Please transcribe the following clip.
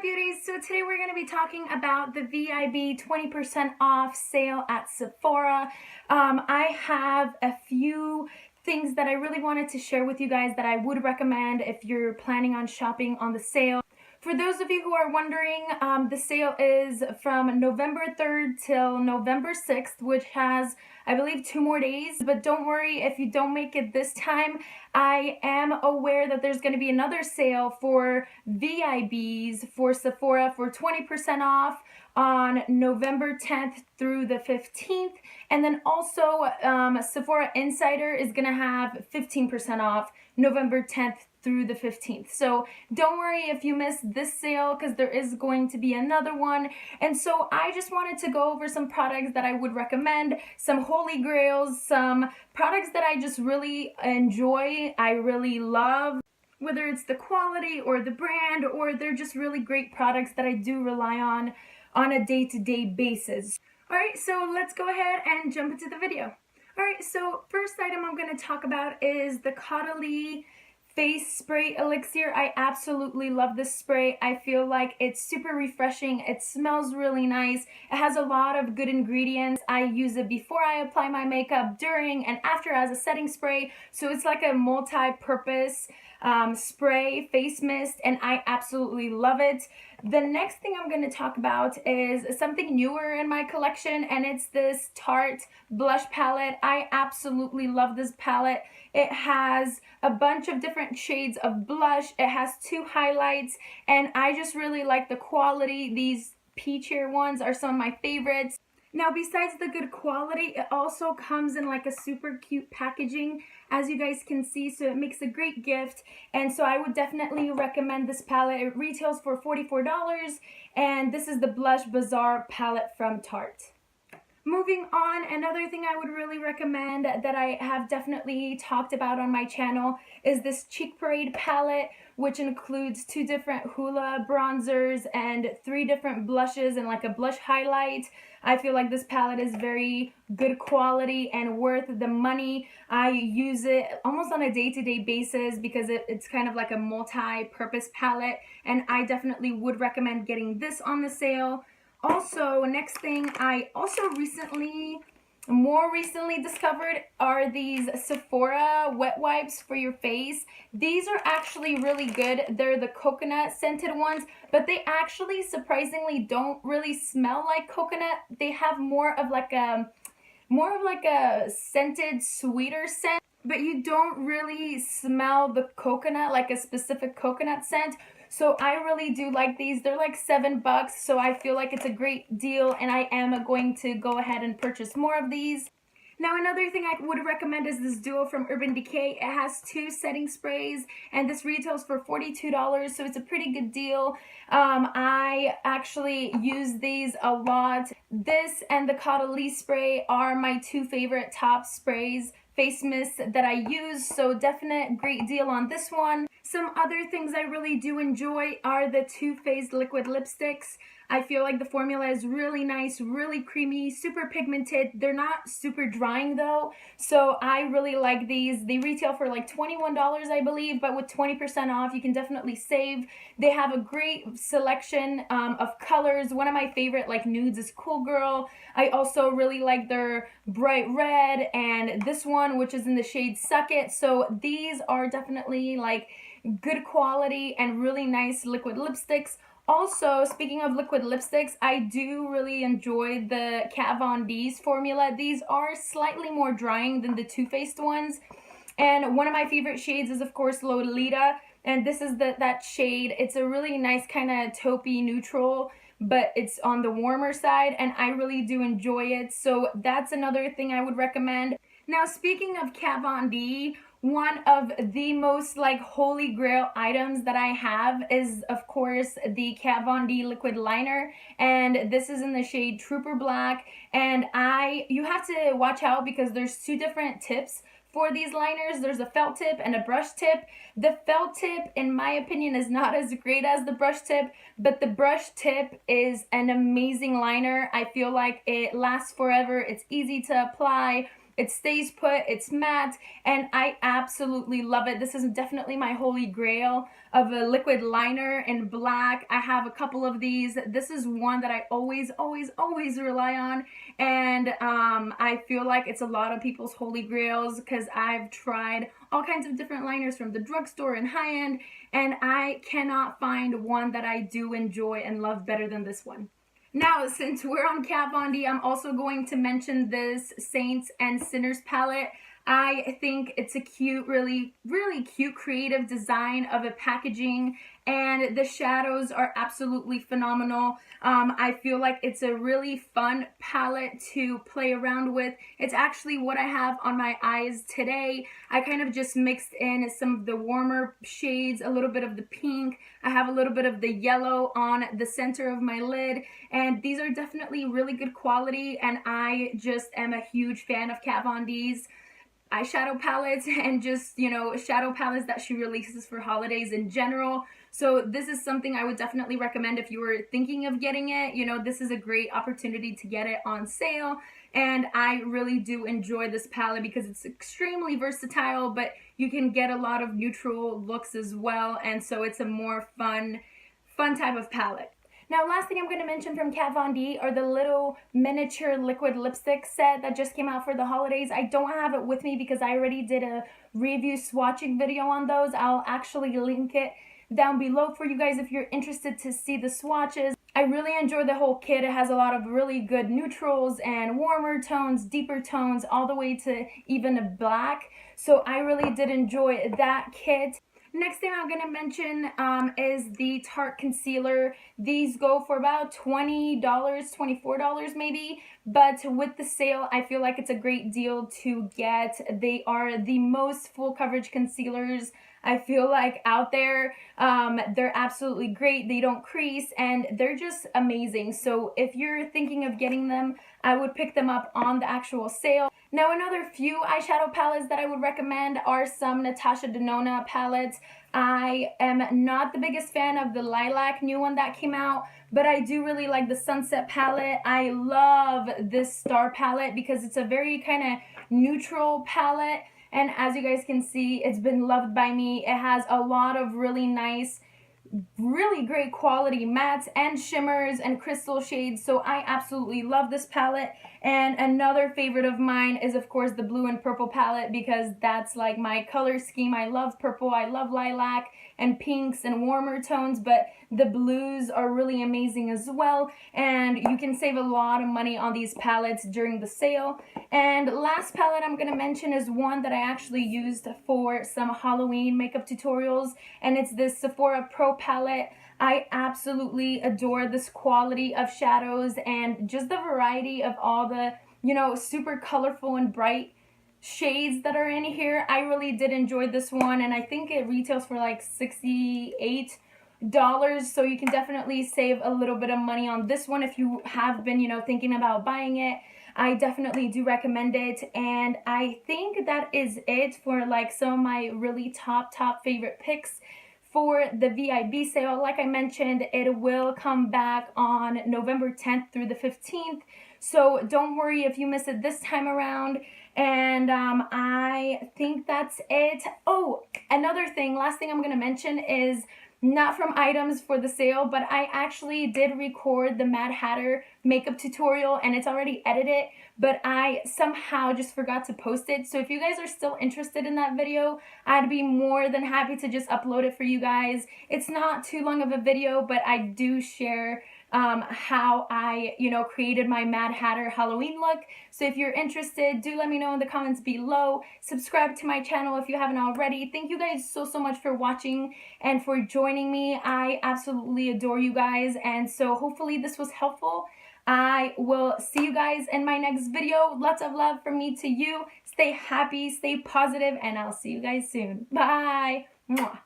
beauties, so today we're going to be talking about the VIB 20% off sale at Sephora. I have a few things that I really wanted to share with you guys that I would recommend if you're planning on shopping on the sale. For those of you who are wondering, the sale is from November 3rd till November 6th, which has, I believe, 2 more days. But don't worry if you don't make it this time. I am aware that there's going to be another sale for VIBs for Sephora for 20% off on November 10th through the 15th. And then also Sephora Insider is going to have 15% off November 10th through the 15th. So don't worry if you missed this sale, because there is going to be another one. And so I just wanted to go over some products that I would recommend, some holy grails, some products that I just really enjoy, I really love, whether it's the quality or the brand, or they're just really great products that I do rely on a day-to-day basis. Alright, so let's go ahead and jump into the video. Alright, so first item I'm going to talk about is the Caudalie face spray elixir. I absolutely love this spray. I feel like it's super refreshing. It smells really nice. It has a lot of good ingredients. I use it before I apply my makeup, during, and after as a setting spray. So it's like a multi-purpose spray face mist, and I absolutely love it. The next thing I'm going to talk about is something newer in my collection, and it's this Tarte blush palette. I absolutely love this palette. It has a bunch of different shades of blush. It has 2 highlights, and I just really like the quality. These peachier ones are some of my favorites. Now, besides the good quality, it also comes in like a super cute packaging, as you guys can see, so it makes a great gift. And so I would definitely recommend this palette. It retails for $44, and this is the Blush Bazaar palette from Tarte. Moving on, another thing I would really recommend that I have definitely talked about on my channel is this Cheek Parade palette, which includes 2 different Hoola bronzers and 3 different blushes and like a blush highlight. I feel like this palette is very good quality and worth the money. I use it almost on a day-to-day basis because it's kind of like a multi-purpose palette, and I definitely would recommend getting this on the sale. Also, next thing I also more recently discovered are these Sephora wet wipes for your face. These are actually really good. They're the coconut scented ones, but they actually surprisingly don't really smell like coconut. They have more of like a scented, sweeter scent, but you don't really smell the coconut, like a specific coconut scent. So I really do like these. They're like $7, so I feel like it's a great deal, and I am going to go ahead and purchase more of these. Now, another thing I would recommend is this duo from Urban Decay. It has 2 setting sprays, and this retails for $42, so it's a pretty good deal. I actually use these a lot. This and the Caudalie spray are my 2 favorite top sprays, face mists that I use, so definite great deal on this one. Some other things I really do enjoy are the Too Faced liquid lipsticks. I feel like the formula is really nice, really creamy, super pigmented. They're not super drying though, so I really like these. They retail for like $21, I believe, but with 20% off, you can definitely save. They have a great selection of colors. One of my favorite, like nudes, is Cool Girl. I also really like their bright red, and this one, which is in the shade Suck It. So these are definitely like good quality and really nice liquid lipsticks. Also, speaking of liquid lipsticks, I do really enjoy the Kat Von D's formula. These are slightly more drying than the Too Faced ones. And one of my favorite shades is, of course, Lolita. And this is that shade. It's a really nice kind of taupey neutral, but it's on the warmer side, and I really do enjoy it. So that's another thing I would recommend. Now, speaking of Kat Von D, one of the most like holy grail items that I have is, of course, the Kat Von D liquid liner, and this is in the shade Trooper Black. And you have to watch out because there's 2 different tips for these liners. There's a felt tip and a brush tip. The felt tip, in my opinion, is not as great as the brush tip, but the brush tip is an amazing liner. I feel like it lasts forever. It's easy to apply. It stays put, it's matte, and I absolutely love it. This is definitely my holy grail of a liquid liner in black. I have a couple of these. This is one that I always rely on, and I feel like it's a lot of people's holy grails because I've tried all kinds of different liners from the drugstore and high-end, and I cannot find one that I do enjoy and love better than this one. Now, since we're on Kat Von D, I'm also going to mention this Saints and Sinners palette. I think it's a cute, really cute creative design of a packaging, and the shadows are absolutely phenomenal. I feel like it's a really fun palette to play around with. It's actually what I have on my eyes today. I kind of just mixed in some of the warmer shades, a little bit of the pink. I have a little bit of the yellow on the center of my lid, and these are definitely really good quality, and I just am a huge fan of Kat Von D's eyeshadow palettes and just, you know, shadow palettes that she releases for holidays in general. So this is something I would definitely recommend if you were thinking of getting it. You know, this is a great opportunity to get it on sale, and I really do enjoy this palette because it's extremely versatile, but you can get a lot of neutral looks as well, and so it's a more fun type of palette. Now, last thing I'm going to mention from Kat Von D are the little miniature liquid lipstick set that just came out for the holidays. I don't have it with me because I already did a review swatching video on those. I'll actually link it down below for you guys if you're interested to see the swatches. I really enjoy the whole kit. It has a lot of really good neutrals and warmer tones, deeper tones, all the way to even a black. So I really did enjoy that kit. Next thing I'm going to mention is the Tarte concealer. These go for about $20, $24 maybe, but with the sale, I feel like it's a great deal to get. They are the most full coverage concealers I feel like out there. They're absolutely great. They don't crease, and they're just amazing. So if you're thinking of getting them, I would pick them up on the actual sale. Now, another few eyeshadow palettes that I would recommend are some Natasha Denona palettes. I am not the biggest fan of the lilac new one that came out, but I do really like the Sunset palette. I love this Star palette because it's a very kind of neutral palette, and as you guys can see, it's been loved by me. It has a lot of really nice, really great quality mattes and shimmers and crystal shades, so I absolutely love this palette. And another favorite of mine is, of course, the blue and purple palette because that's like my color scheme. I love purple, I love lilac and pinks and warmer tones, but the blues are really amazing as well, and you can save a lot of money on these palettes during the sale. And last palette I'm going to mention is one that I actually used for some Halloween makeup tutorials, and it's this Sephora Pro palette. I absolutely adore this quality of shadows and just the variety of all the, you know, super colorful and bright shades that are in here. I really did enjoy this one, and I think it retails for like $68, so you can definitely save a little bit of money on this one if you have been, you know, thinking about buying it. I definitely do recommend it, and I think that is it for like some of my really top favorite picks for the VIB sale. Like I mentioned, it will come back on November 10th through the 15th, so don't worry if you miss it this time around. And I think that's it. Oh, another thing, last thing I'm going to mention is not from items for the sale, but I actually did record the Mad Hatter makeup tutorial, and it's already edited, but I somehow just forgot to post it. So if you guys are still interested in that video, I'd be more than happy to just upload it for you guys. It's not too long of a video, but I do share how I, you know, created my Mad Hatter Halloween look. So if you're interested, do let me know in the comments below. Subscribe to my channel if you haven't already. Thank you guys so much for watching and for joining me. I absolutely adore you guys, and so hopefully this was helpful. I will see you guys in my next video. Lots of love from me to you. Stay happy, stay positive, and I'll see you guys soon. Bye. Mwah.